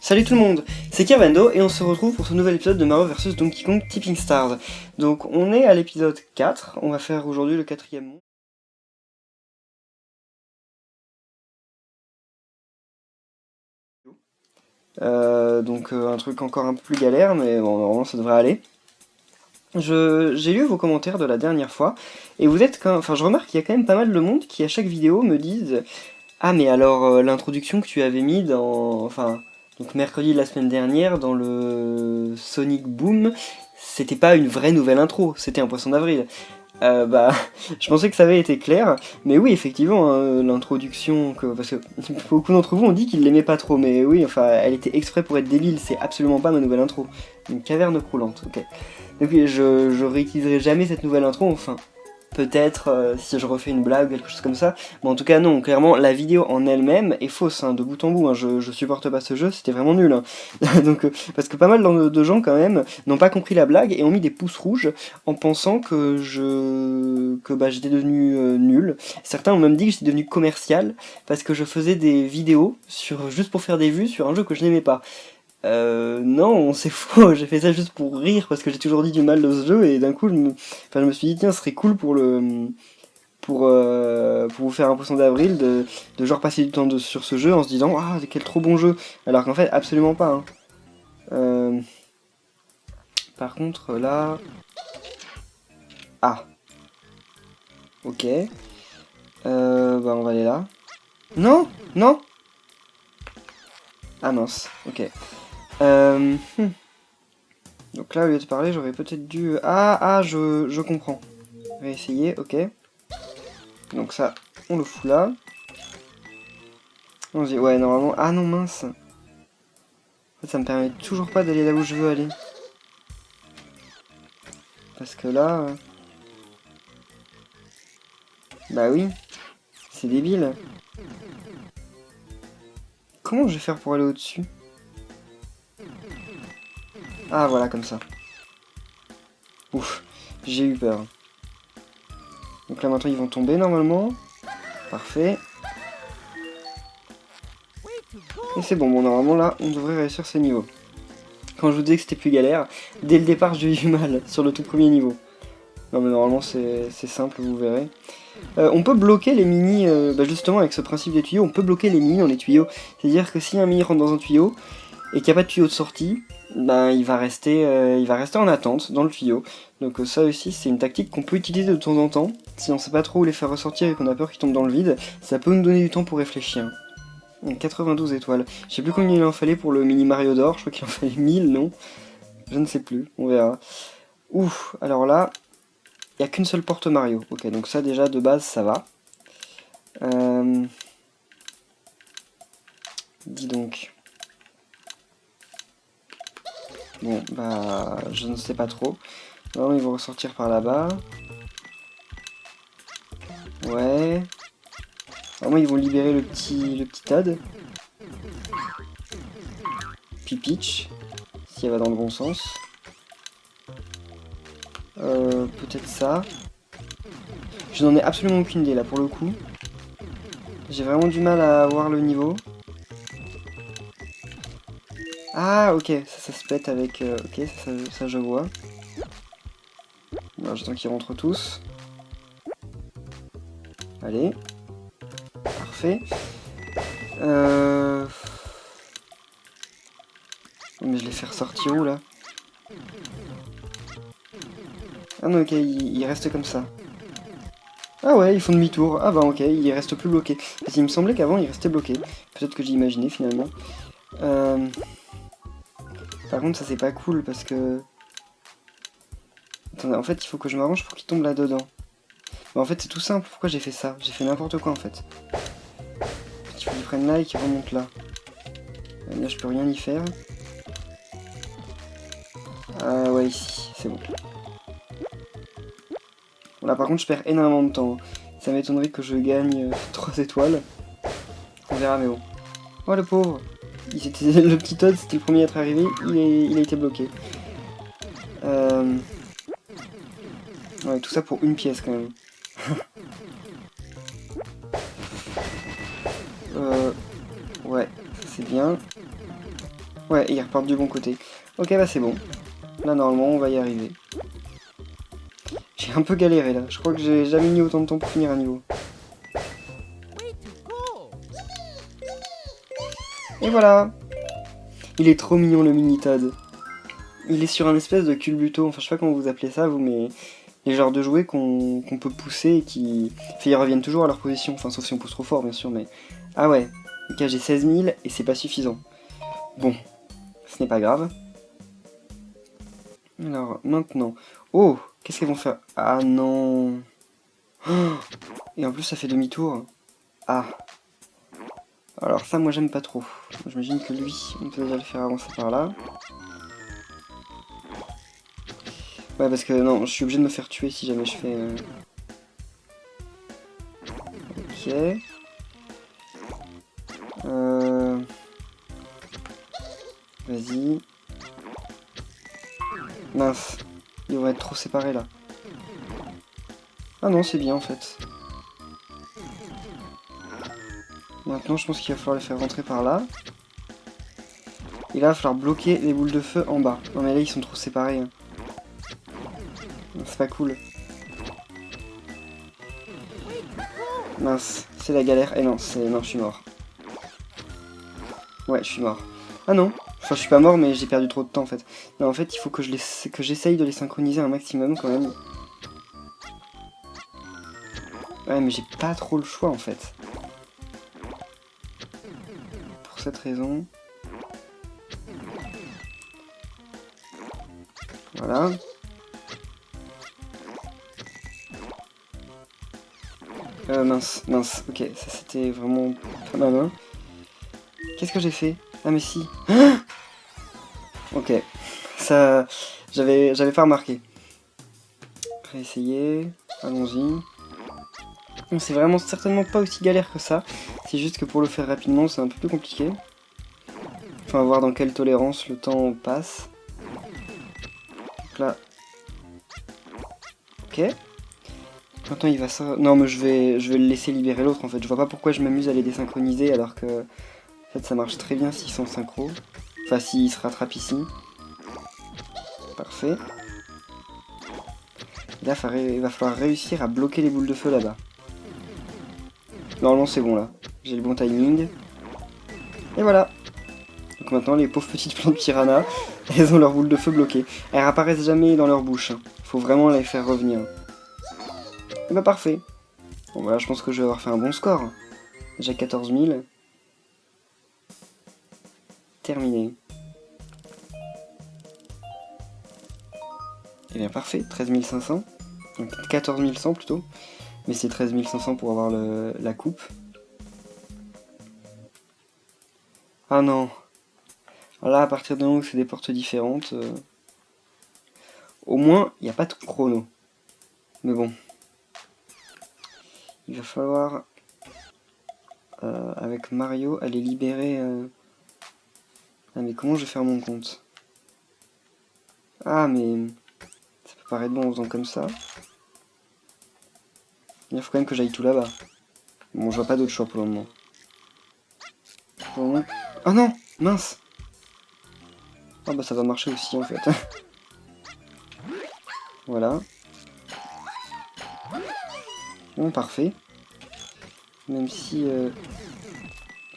Salut tout le monde, c'est Kervando et on se retrouve pour ce nouvel épisode de Mario vs Donkey Kong Tipping Stars. Donc on est à l'épisode 4, on va faire aujourd'hui le 4e monde. Un truc encore un peu plus galère, mais bon, normalement ça devrait aller. J'ai lu vos commentaires de la dernière fois, et vous êtes quand... Enfin, je remarque qu'il y a quand même pas mal de monde qui, à chaque vidéo, me disent « Ah, mais alors, l'introduction que tu avais mis dans... Enfin, donc mercredi de la semaine dernière, dans le Sonic Boom, c'était pas une vraie nouvelle intro, c'était un poisson d'avril. » Je pensais que ça avait été clair, mais oui, effectivement, hein, l'introduction, parce que beaucoup d'entre vous ont dit qu'ils l'aimaient pas trop, mais oui, enfin, elle était exprès pour être débile, c'est absolument pas ma nouvelle intro. Une caverne croulante, ok. Donc oui, je réutiliserai jamais cette nouvelle intro, enfin, peut-être si je refais une blague ou quelque chose comme ça, mais en tout cas non, clairement, la vidéo en elle-même est fausse, hein, de bout en bout, hein, je supporte pas ce jeu, c'était vraiment nul, hein. Donc, parce que pas mal de gens quand même n'ont pas compris la blague et ont mis des pouces rouges en pensant que j'étais devenu nul. Certains ont même dit que j'étais devenu commercial parce que je faisais des vidéos juste pour faire des vues sur un jeu que je n'aimais pas. Non, c'est faux, j'ai fait ça juste pour rire parce que j'ai toujours dit du mal de ce jeu et d'un coup je me suis dit tiens, ce serait cool pour vous faire un poisson d'avril de genre passer du temps sur ce jeu en se disant ah quel trop bon jeu, alors qu'en fait absolument pas, hein. Par contre là... Ah, ok, on va aller là. Non, non. Ah mince, ok. Donc là, au lieu de parler, j'aurais peut-être dû... je comprends. Réessayer, ok. Donc ça, on le fout là. On se dit, ouais, normalement... Ah non, mince. En fait, ça me permet toujours pas d'aller là où je veux aller. Parce que là... Bah oui, c'est débile. Comment je vais faire pour aller au-dessus? Ah, voilà, comme ça. Ouf, j'ai eu peur. Donc là, maintenant, ils vont tomber, normalement. Parfait. Et c'est bon, normalement, là, on devrait réussir ce niveau. Quand je vous disais que c'était plus galère, dès le départ, j'ai eu mal sur le tout premier niveau. Non, mais normalement, c'est simple, vous verrez. On peut bloquer les mini, justement, avec ce principe des tuyaux, on peut bloquer les mini dans les tuyaux. C'est-à-dire que si un mini rentre dans un tuyau, et qu'il n'y a pas de tuyau de sortie, il va rester en attente dans le tuyau. Donc ça aussi c'est une tactique qu'on peut utiliser de temps en temps, si on sait pas trop où les faire ressortir et qu'on a peur qu'ils tombent dans le vide, ça peut nous donner du temps pour réfléchir. 92 étoiles, je sais plus combien il en fallait pour le mini Mario d'or, je crois qu'il en fallait 1000, non? Je ne sais plus, on verra. Ouf, alors là, il n'y a qu'une seule porte Mario, ok, donc ça déjà de base ça va. Dis donc... Bon, je ne sais pas trop. Non, ils vont ressortir par là-bas. Ouais. Vraiment, ils vont libérer le petit Todd. Puis Peach, si elle va dans le bon sens. Peut-être ça. Je n'en ai absolument aucune idée là pour le coup. J'ai vraiment du mal à voir le niveau. Ah, ok, ça se pète avec... ok, ça je vois. Bon, j'attends qu'ils rentrent tous. Allez. Parfait. Mais je les fais ressortir où là? Ah non, ok, ils restent comme ça. Ah ouais, ils font demi-tour. Ah bah ok, ils restent plus bloqués. Parce qu'il me semblait qu'avant ils restaient bloqués. Peut-être que j'ai imaginé finalement. Par contre ça c'est pas cool parce que... Attendez, en fait il faut que je m'arrange pour qu'ils tombent là-dedans. Bah, en fait c'est tout simple, pourquoi j'ai fait ça? J'ai fait n'importe quoi en fait. Il faut qu'ils prennent là et qu'ils remontent là. Là je peux rien y faire. Ah ouais, ici, c'est bon. Là par contre je perds énormément de temps. Ça m'étonnerait que je gagne 3 étoiles. On verra mais bon. Oh le pauvre. Le petit Todd c'était le premier à être arrivé, il a été bloqué. Ouais, tout ça pour une pièce quand même. Ouais, ça c'est bien. Ouais, ils repartent du bon côté. Ok, bah c'est bon. Là, normalement, on va y arriver. J'ai un peu galéré, là. Je crois que j'ai jamais mis autant de temps pour finir un niveau. Et voilà. Il est trop mignon, le mini Todd. Il est sur un espèce de culbuto. Enfin, je sais pas comment vous appelez ça, vous, mais... les genres de jouets qu'on peut pousser et qui... Enfin, ils reviennent toujours à leur position. Enfin, sauf si on pousse trop fort, bien sûr, mais... Ah ouais. Ok, j'ai 16 000 et c'est pas suffisant. Bon. Ce n'est pas grave. Alors, maintenant... Oh! Qu'est-ce qu'ils vont faire? Ah non! Oh, et en plus, ça fait demi-tour. Ah! Alors ça, moi, j'aime pas trop. J'imagine que lui, on peut déjà le faire avancer par là. Ouais, parce que non, je suis obligé de me faire tuer si jamais je fais... Ok. Vas-y. Mince. Ils vont être trop séparés là. Ah non, c'est bien en fait. Maintenant, je pense qu'il va falloir les faire rentrer par là. Et là, il va falloir bloquer les boules de feu en bas. Non mais là, ils sont trop séparés. Hein. C'est pas cool. Mince, c'est la galère. Eh non, non, je suis mort. Ouais, je suis mort. Ah non. Enfin, je suis pas mort, mais j'ai perdu trop de temps en fait. Non, en fait, il faut que j'essaye de les synchroniser un maximum quand même. Ouais, mais j'ai pas trop le choix en fait. Pour cette raison. Voilà. Mince, mince. Ok, ça c'était vraiment pas ma main. Qu'est-ce que j'ai fait? Ah mais si. Ok. Ça... J'avais pas remarqué. Réessayer. Allons-y. C'est vraiment certainement pas aussi galère que ça. C'est juste que pour le faire rapidement, c'est un peu plus compliqué. Enfin, voir dans quelle tolérance le temps passe. Donc là... Ok. Maintenant il va ça... Non mais je vais le laisser libérer l'autre en fait. Je vois pas pourquoi je m'amuse à les désynchroniser alors que... En fait ça marche très bien s'ils sont synchro. Enfin s'ils se rattrapent ici. Parfait. Là il va falloir réussir à bloquer les boules de feu là-bas. Normalement c'est bon là. J'ai le bon timing. Et voilà. Donc maintenant les pauvres petites plantes piranha, elles ont leur boule de feu bloquée. Elles apparaissent jamais dans leur bouche. Faut vraiment les faire revenir. Et bah parfait. Bon voilà, je pense que je vais avoir fait un bon score. Déjà 14 000. Terminé. Et bien parfait, 13 500. Donc 14 100 plutôt. Mais c'est 13 500 pour avoir la coupe. Ah non. Là, à partir de là où c'est des portes différentes, au moins, il n'y a pas de chrono. Mais bon. Il va falloir, avec Mario, aller libérer... Ah mais comment je vais faire mon compte? Ah mais... Ça peut paraître bon en faisant comme ça. Il faut quand même que j'aille tout là-bas. Bon, je vois pas d'autre choix pour le moment. Bon. Ah non! Mince! Ah bah ça va marcher aussi en fait. Voilà. Bon, parfait. Même si...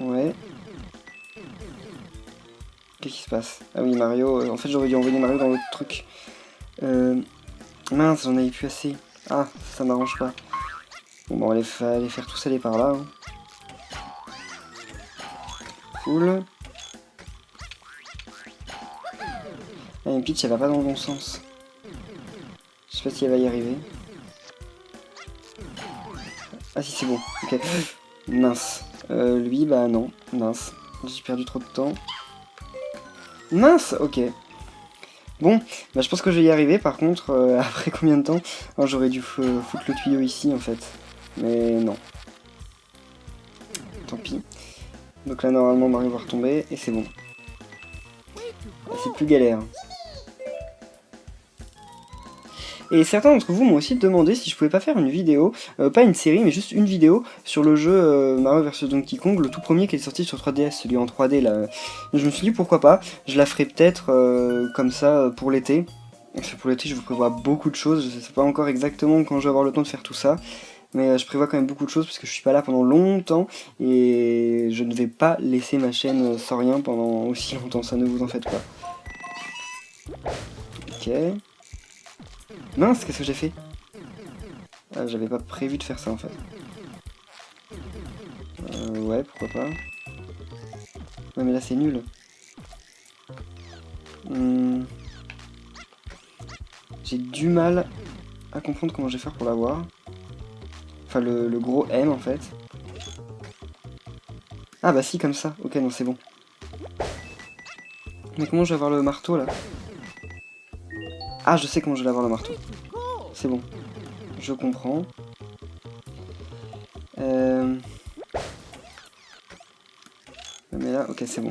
Ouais. Qu'est-ce qui se passe? Ah oui, Mario... en fait, j'aurais dû envoyer Mario dans l'autre truc. Mince, j'en avais plus assez. Ah, ça m'arrange pas. Bon, bah, on va les faire tous aller par là. Hein. Cool. Ah, mais Peach, elle va pas dans le bon sens. Je sais pas si elle va y arriver. Ah si, c'est bon. Ok. Mince. Lui, bah non. Mince. J'ai perdu trop de temps. Mince. Ok. Bon, bah je pense que je vais y arriver. Par contre, après combien de temps? J'aurais dû foutre le tuyau ici, en fait. Mais non. Tant pis. Donc là, normalement, Mario va retomber. Et c'est bon. C'est plus galère. Et certains d'entre vous m'ont aussi demandé si je pouvais pas faire une vidéo, pas une série, mais juste une vidéo sur le jeu Mario vs Donkey Kong, le tout premier qui est sorti sur 3DS, celui en 3D là. Je me suis dit pourquoi pas, je la ferai peut-être comme ça pour l'été. Pour l'été, je vous prévois beaucoup de choses, je sais pas encore exactement quand je vais avoir le temps de faire tout ça. Mais je prévois quand même beaucoup de choses parce que je suis pas là pendant longtemps et je ne vais pas laisser ma chaîne sans rien pendant aussi longtemps, ça ne vous en faites pas. Ok. Mince, qu'est-ce que j'ai fait? Ah, j'avais pas prévu de faire ça en fait. Ouais, pourquoi pas. Ouais, mais là c'est nul. J'ai du mal à comprendre comment je vais faire pour l'avoir. Enfin, le gros M en fait. Ah bah si, comme ça. Ok, non, c'est bon. Mais comment je vais avoir le marteau là? Ah, je sais comment je vais avoir le marteau. C'est bon. Je comprends. Mais là, ok, c'est bon.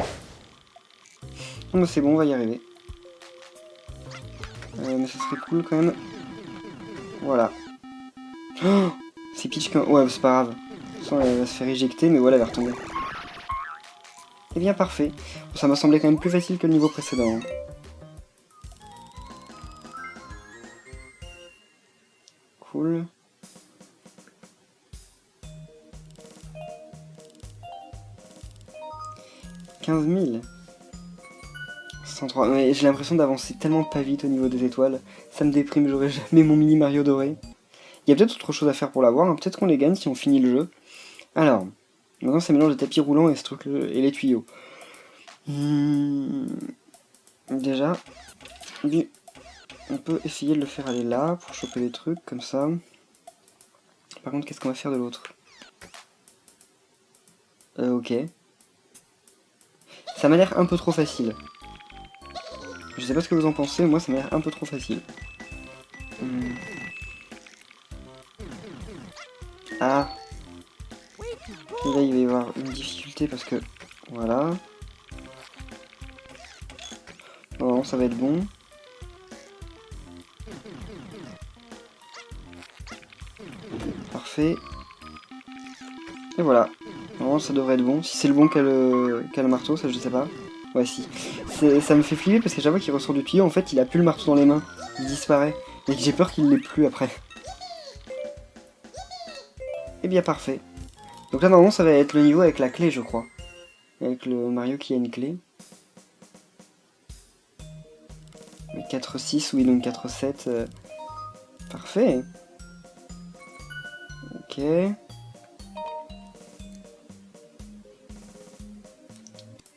Non, mais c'est bon, on va y arriver. Mais ça serait cool quand même. Voilà. Oh, c'est Peach quand... Ouais, c'est pas grave. De toute façon, elle va se faire éjecter, mais voilà, elle va retomber. Eh bien, parfait. Bon, ça m'a semblé quand même plus facile que le niveau précédent. Hein. Cool. « 15 000 » 103. Mais j'ai l'impression d'avancer tellement pas vite au niveau des étoiles. Ça me déprime, j'aurai jamais mon mini Mario doré. Il y a peut-être autre chose à faire pour l'avoir. Hein. Peut-être qu'on les gagne si on finit le jeu. Alors, maintenant c'est mélange de tapis roulant et, ce truc, et les tuyaux. Déjà, lui, on peut essayer de le faire aller là pour choper les trucs comme ça. Par contre, qu'est-ce qu'on va faire de l'autre? Ok. Ça m'a l'air un peu trop facile. Je sais pas ce que vous en pensez, moi ça m'a l'air un peu trop facile. Ah. Et là il va y avoir une difficulté parce que... Voilà. Bon, ça va être bon. Parfait. Et voilà. Normalement ça devrait être bon. Si c'est le bon qu'a le marteau, ça je sais pas. Ouais si. Ça me fait flipper parce qu'à chaque fois qu'il ressort du tuyau, en fait il a plus le marteau dans les mains. Il disparaît. Et j'ai peur qu'il l'ait plus après. Et bien parfait. Donc là normalement ça va être le niveau avec la clé je crois. Avec le Mario qui a une clé. 4-6, oui donc 4-7. Parfait. Ok.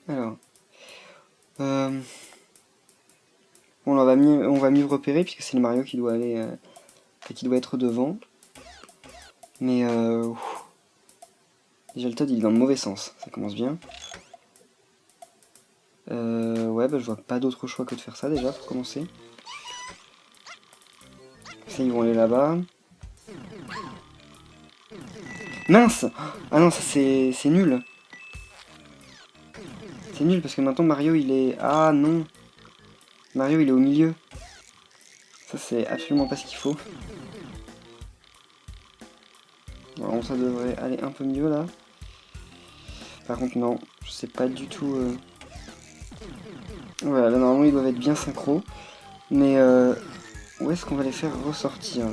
Alors. Bon, on va mieux repérer puisque c'est le Mario qui doit aller, qui doit être devant. Mais déjà le Toad il est dans le mauvais sens, ça commence bien. Ouais, bah je vois pas d'autre choix que de faire ça déjà pour commencer. Ça ils vont aller là-bas. Mince! Ah non, ça c'est nul. C'est nul parce que maintenant Mario il est... Ah non! Mario il est au milieu. Ça c'est absolument pas ce qu'il faut. Bon, ça devrait aller un peu mieux là. Par contre non, je sais pas du tout... Voilà, là normalement ils doivent être bien synchro. Mais où est-ce qu'on va les faire ressortir?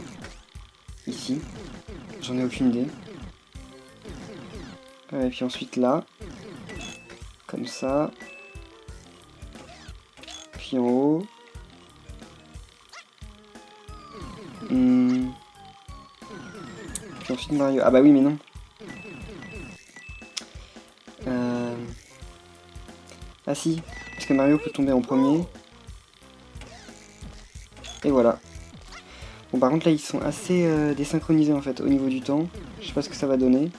Ici. J'en ai aucune idée. Et puis ensuite là. Comme ça. Puis en haut. Puis ensuite Mario. Ah bah oui mais non. Ah si, parce que Mario peut tomber en premier. Et voilà. Bon par contre là ils sont assez désynchronisés en fait au niveau du temps. Je sais pas ce que ça va donner.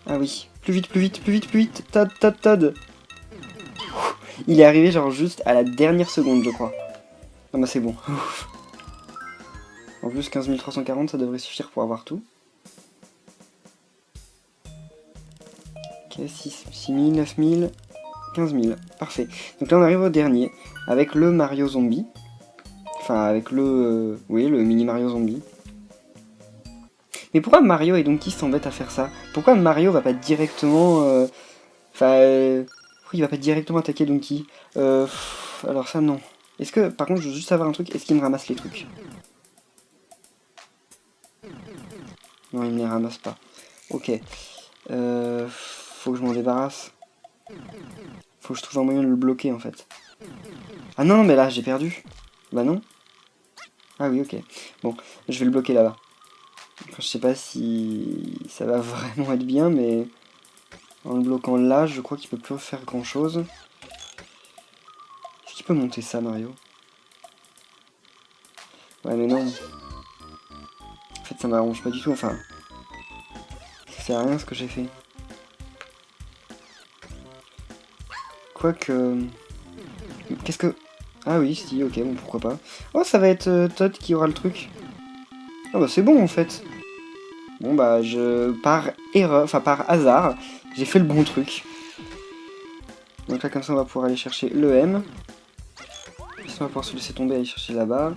Ah oui, plus vite, plus vite, plus vite, plus vite. Todd, Todd, Todd. Il est arrivé genre juste à la dernière seconde je crois. Ah bah c'est bon. En plus 15 340 ça devrait suffire pour avoir tout. Ok, 6 000, 9 000. 15 000, parfait. Donc là on arrive au dernier, avec le Mario Zombie. Enfin avec le... oui, le mini Mario Zombie. Mais pourquoi Mario et Donkey s'embêtent à faire ça? Pourquoi Mario va pas directement... pourquoi il va pas directement attaquer Donkey? Alors ça non. Est-ce que... Par contre je veux juste savoir un truc, est-ce qu'il me ramasse les trucs? Non, il ne les ramasse pas. Ok. Faut que je m'en débarrasse. Faut que je trouve un moyen de le bloquer en fait. Ah non, mais là j'ai perdu. Bah non. Ah oui, ok. Bon, je vais le bloquer là-bas. Enfin, je sais pas si ça va vraiment être bien, mais en le bloquant là, je crois qu'il peut plus faire grand chose. Est-ce qu'il peut monter ça, Mario? Ouais, mais non. En fait, ça m'arrange pas du tout. Enfin, ça sert à rien ce que j'ai fait. Quoique... Qu'est-ce que... Ah oui, si, ok, bon, pourquoi pas. Oh, ça va être Todd qui aura le truc. Ah bah c'est bon, en fait. Bon bah, par erreur, enfin par hasard, j'ai fait le bon truc. Donc là, comme ça, on va pouvoir aller chercher le M. Ça, on va pouvoir se laisser tomber et aller chercher là-bas.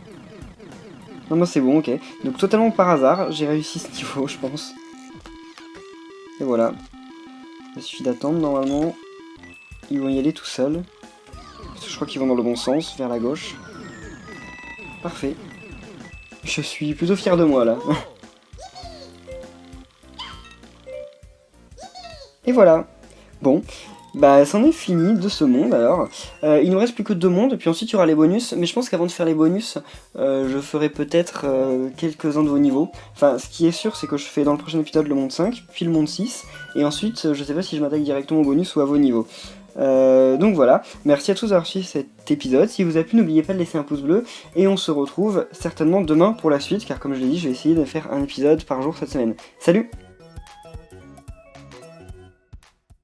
Non, bah c'est bon, ok. Donc totalement par hasard, j'ai réussi ce niveau, je pense. Et voilà. Il suffit d'attendre, normalement. Ils vont y aller tout seuls. Je crois qu'ils vont dans le bon sens, vers la gauche. Parfait. Je suis plutôt fier de moi, là. Et voilà. Bon. Bah, c'en est fini de ce monde, alors. Il nous reste plus que 2 mondes, puis ensuite il y aura les bonus. Mais je pense qu'avant de faire les bonus, je ferai peut-être quelques-uns de vos niveaux. Enfin, ce qui est sûr, c'est que je fais dans le prochain épisode le monde 5, puis le monde 6. Et ensuite, je sais pas si je m'attaque directement au bonus ou à vos niveaux. Donc voilà, merci à tous d'avoir suivi cet épisode. Si vous a plu, n'oubliez pas de laisser un pouce bleu. Et on se retrouve certainement demain pour la suite, car comme je l'ai dit, je vais essayer de faire un épisode par jour cette semaine. Salut!